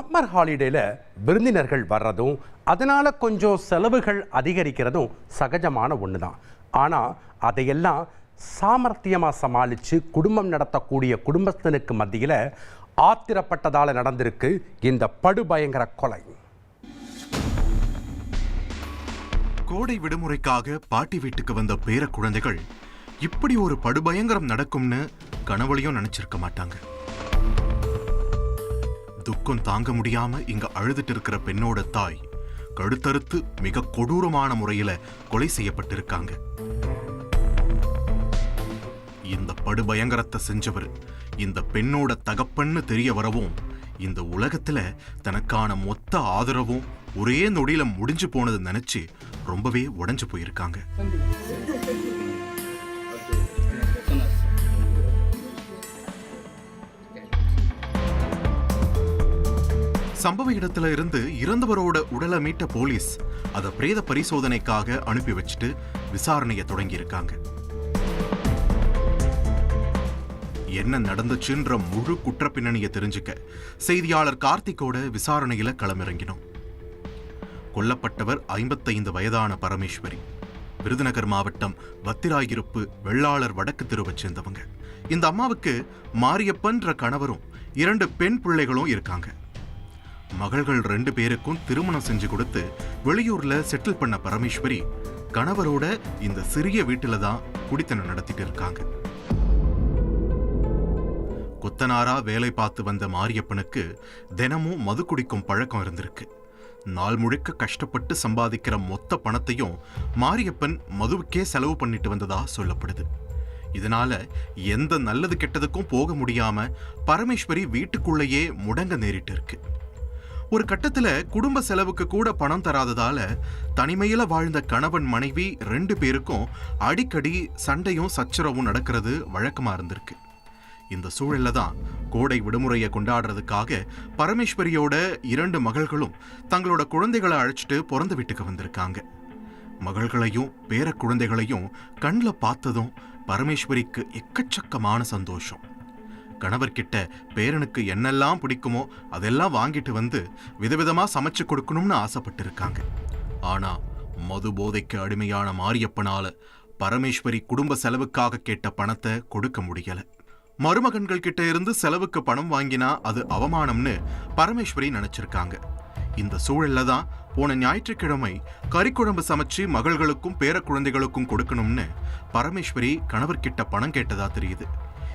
Summer ஹாலிடேல விருந்தினர்கள் வர்றதும் அதனால கொஞ்சம் செலவுகள் அதிகரிக்கிறதும் சகஜமான ஒன்று தான். ஆனால் அதையெல்லாம் சாமர்த்தியமாக சமாளித்து குடும்பம் நடத்தக்கூடிய குடும்பத்தினருக்கு மத்தியில் ஆத்திரப்பட்டதால் நடந்திருக்கு இந்த படுபயங்கர கொலை. கோடை விடுமுறைக்காக பாட்டி வீட்டுக்கு வந்த பேர குழந்தைகள் இப்படி ஒரு படுபயங்கரம் நடக்கும்னு கனவுலையும் நினைச்சிருக்க மாட்டாங்க. துக்கம் தாங்க முடியாம இங்க அழுதுட்டு இருக்கிற பெண்ணோட தாய் கழுத்தறுத்து மிக கொடூரமான முறையில கொலை செய்யப்பட்டிருக்காங்க. இந்த படுபயங்கரத்தை செஞ்சவர் இந்த பெண்ணோட தகப்பன்னு தெரிய வரவும் இந்த உலகத்துல தனக்கான மொத்த ஆதரவும் ஒரே நொடியில முடிஞ்சு போனது நினைச்சு ரொம்பவே உடைஞ்சு போயிருக்காங்க. சம்பவ இடத்துல இருந்து இறந்தவரோட உடலை மீட்ட போலீஸ் அதை பிரேத பரிசோதனைக்காக அனுப்பி வச்சுட்டு விசாரணையை தொடங்கி இருக்காங்க. என்ன நடந்துச்சுன்ற முழு குற்ற பின்னணியை தெரிஞ்சுக்க செய்தியாளர் கார்த்திகோட விசாரணையில களமிறங்கினோம். கொல்லப்பட்டவர் 55 வயதான பரமேஸ்வரி, விருதுநகர் மாவட்டம் வத்திராயிருப்பு வெள்ளாளர் வடக்கு தெருவை சேர்ந்தவங்க. இந்த அம்மாவுக்கு மாரியப்பன்ற கணவரும் 2 பெண் பிள்ளைகளும் இருக்காங்க. மகள்கள் 2 பேருக்கும் திருமணம் செஞ்சு கொடுத்து வெளியூர்ல செட்டில் பண்ண பரமேஸ்வரி கணவரோட இந்த சிறிய வீட்டுல தான் குடித்தனம் நடத்திட்டு இருக்காங்க. கொத்தனாரா வேலை பார்த்து வந்த மாரியப்பனுக்கு தினமும் மது குடிக்கும் பழக்கம் இருந்திருக்கு. நாள் முழுக்க கஷ்டப்பட்டு சம்பாதிக்கிற மொத்த பணத்தையும் மாரியப்பன் மதுவுக்கே செலவு பண்ணிட்டு வந்ததா சொல்லப்படுது. இதனால எந்த நல்லது கெட்டதுக்கும் போக முடியாம பரமேஸ்வரி வீட்டுக்குள்ளேயே முடங்க நேரிட்டு இருக்கு. ஒரு கட்டத்துல குடும்ப செலவுக்கு கூட பணம் தராததால தனிமையில வாழ்ந்த கணவன் மனைவி 2 பேருக்கும் அடிக்கடி சண்டையும் சச்சரவும் நடக்கிறது வழக்கமா இருந்திருக்கு. இந்த சூழல்ல தான் கோடை விடுமுறையை கொண்டாடுறதுக்காக பரமேஸ்வரியோட 2 மகள்களும் தங்களோட குழந்தைகளை அழைச்சிட்டு பிறந்த வீட்டுக்கு வந்திருக்காங்க. மகள்களையும் பேர குழந்தைகளையும் கண்ணில் பார்த்ததும் பரமேஸ்வரிக்கு எக்கச்சக்கமான சந்தோஷம். கணவர்கிட்ட பேரனுக்கு என்னெல்லாம் பிடிக்குமோ அதெல்லாம் வாங்கிட்டு வந்து விதவிதமா சமைச்சு கொடுக்கணும்னு ஆசைப்பட்டிருக்காங்க. ஆனா மது போதைக்கு அடிமையான மாரியப்பனால பரமேஸ்வரி குடும்ப செலவுக்காக கேட்ட பணத்தை கொடுக்க முடியல. மருமகன்கள் கிட்ட இருந்து செலவுக்கு பணம் வாங்கினா அது அவமானம்னு பரமேஸ்வரி நினைச்சிருக்காங்க. இந்த சூழல்ல தான் போன ஞாயிற்றுக்கிழமை கறிக்குழம்பு சமைச்சு மகள்களுக்கும் பேர குழந்தைகளுக்கும் கொடுக்கணும்னு பரமேஸ்வரி கணவர்கிட்ட பணம் கேட்டதா தெரியுது.